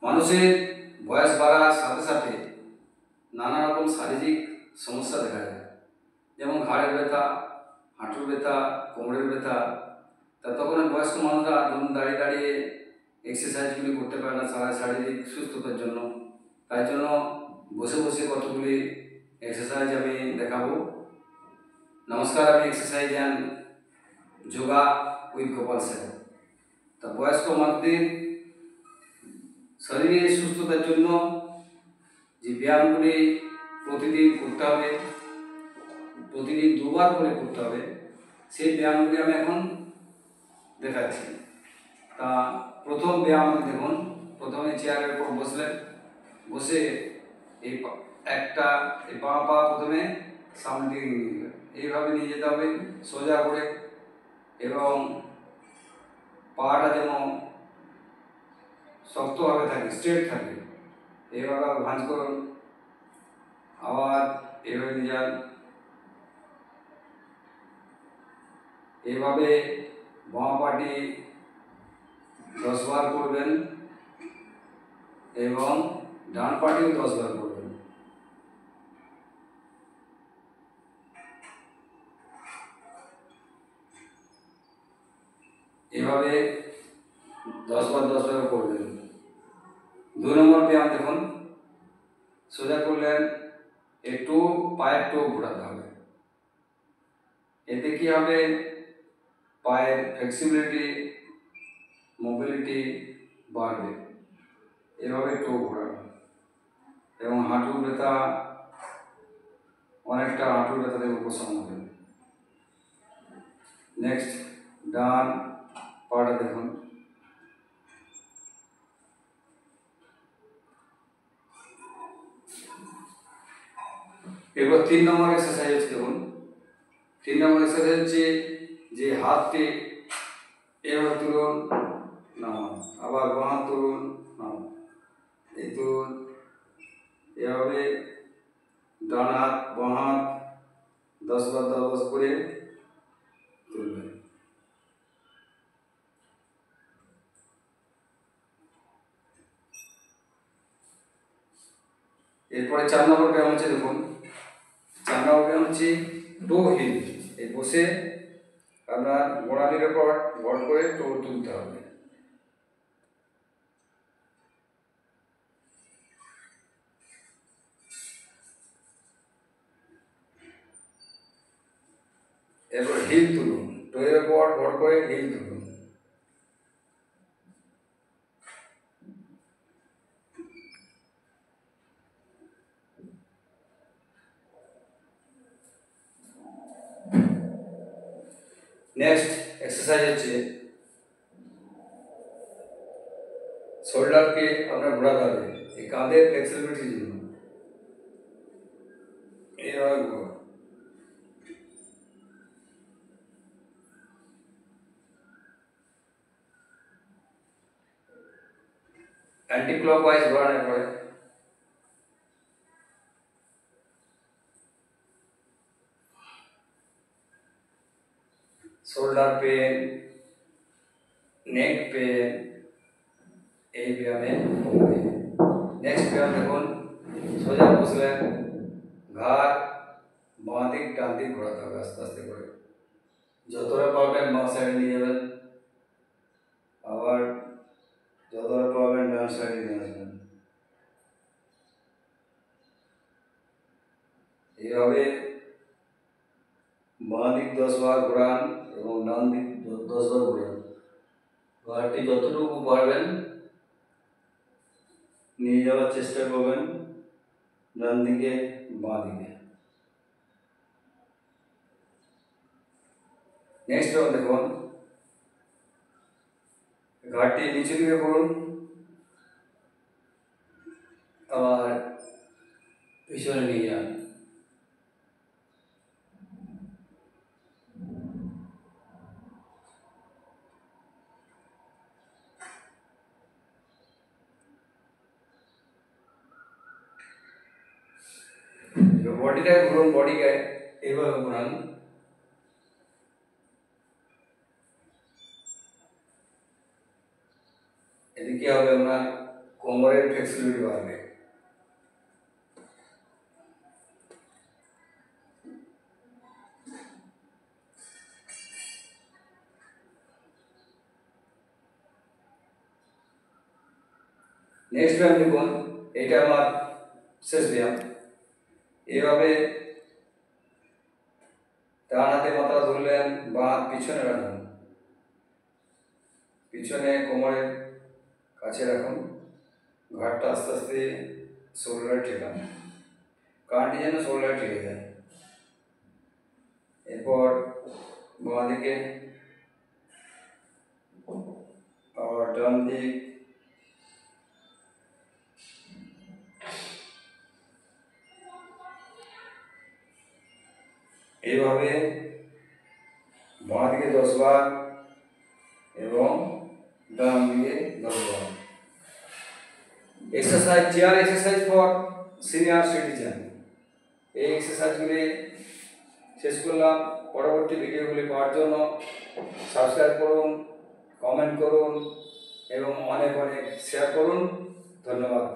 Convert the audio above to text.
মানুষের বয়স বাড়ার সাথে সাথে নানা রকম শারীরিক সমস্যা দেখা যায়, যেমন ঘাড়ের ব্যথা, হাঁটুর ব্যথা, কোমরের ব্যথা। তা তখন বয়স্ক মানুষরা ধরুন দাঁড়িয়ে দাঁড়িয়ে এক্সারসাইজগুলি করতে পারে না শারীরিক সুস্থতার জন্য। তাই জন্য বসে বসে কতগুলি এক্সারসাইজ আমি দেখাবো। নমস্কার, আমি exercise and yoga with Gopal sir. তা বয়স্ক মানুষদের শরীরের সুস্থতার জন্য যে ব্যায়ামগুলি প্রতিদিন করতে হবে, প্রতিদিন 2 বার করে করতে হবে, সেই ব্যায়ামগুলি আমি এখন দেখাচ্ছি। তা প্রথম ব্যায়াম দেখুন, প্রথমে চেয়ারের উপর বসলেন, বসে এই বাঁ পা প্রথমে সামনের দিকে নিয়ে যাবেন, এইভাবে নিয়ে যেতে হবে সোজা করে, এবং পাটা যেন শক্তভাবে থাকে, স্ট্রেট থাকে। এইভাবে ভাঁজ করুন, আবার এভাবে নিয়ে যান। এইভাবে বাঁ পাটি 10 বার করবেন এবং ডান পাটিও 10 বার করবেন। এভাবে 10 বার 10 বার করবেন। 2 নম্বর ব্যায়াম দেখুন, সোজা করলেন, একটু পায়ের টো ঘোরাতে হবে। এতে কি হবে, পায়ের ফ্লেক্সিবিলিটি, মোবিলিটি বাড়বে। এভাবে টো ঘোরানো, এবং হাঁটুর ব্যথা, অনেকটা হাঁটুর ব্যথা থেকে উপশম হবে। নেক্সট ডান পাটা দেখুন, এবার 3 নম্বর এক্সারসাইজ হচ্ছে, দেখুন 3 নম্বর এক্সারসাইজ হচ্ছে যে হাতটি এভাবে তুলুন, নামান, আবার বাঁ হাত তুলুন, নামান, এই তুলুন, এভাবে ডান হাত বাঁ হাত 10 বার 10 বার করে তুলবেন। এরপরে 4 নম্বর ব্যায়াম হচ্ছে, দেখুন 4 নম্বর ব্যায়াম হচ্ছে টো হিল। এই বসে আপনার গোড়ালির উপর ভর করে টো তুলতে হবে। এরপর হিল তুলুন, টোয়ের উপর ভর করে হিল তুলুন। নেক্সট এক্সারসাইজ হচ্ছে শোল্ডারকে আপনার ঘোরাতে হবে, এই কাঁধের ফ্লেক্সিবিলিটির জন্য। এইভাবে ঘোরান। অ্যান্টি ক্লকওয়াইজ ঘোরানোর পরে শোল্ডার পেন, নেক পেন, এই ব্যায়ামে। নেক্সট ব্যায়াম দেখুন, সোজা বসলেন, ঘাড় বাঁ দিক ডান দিক ঘোরাতে হবে আস্তে আস্তে করে, যতটা পারবেন বাঁ সাইডে নিয়ে যাবেন, আবার যতটা পারবেন ডান সাইডে নিয়ে আসবেন। এইভাবে বাঁ দিক 10 বার ঘোরান এবং ডান দিক 10 বার ঘোরান। ঘাড়টি যতটুকু পারবেন নিয়ে যাওয়ার চেষ্টা করবেন, ডান দিকে বাঁ দিকে। নেক্সট দেখুন, ঘাড়টি নিচে দিকে করুন, আবার পিছনে নিয়ে যান। বডিটাকে ঘুরুন, বডিকে এইভাবে ঘুরান। এদিকে হবে আপনার কোমরের ফ্লেক্সিবিলিটি বাড়বে। নেক্সট ব্যায়াম দেখুন, এটা আমার শেষ ব্যায়াম। এইভাবে ডান হাতে মাথা ধরলেন, বাঁ হাত পিছনে রাখুন, পিছনে কোমরের কাছে রাখুন, ঘাড়টা আস্তে আস্তে শোল্ডারে ঠেকান, কাঁধটি যেন শোল্ডারে ঠেকে যায়। এরপর বাঁ দিকে, আবার ডান দিক, এইভাবে বাঁ দিকে 10 বার এবং ডান দিকে 10 বার। Exercise, chair exercise for senior citizen. এই এক্সারসাইজগুলি শেষ করলাম। পরবর্তী ভিডিওগুলি পাওয়ার জন্য সাবস্ক্রাইব করুন, কমেন্ট করুন এবং অনেক অনেক শেয়ার করুন। ধন্যবাদ।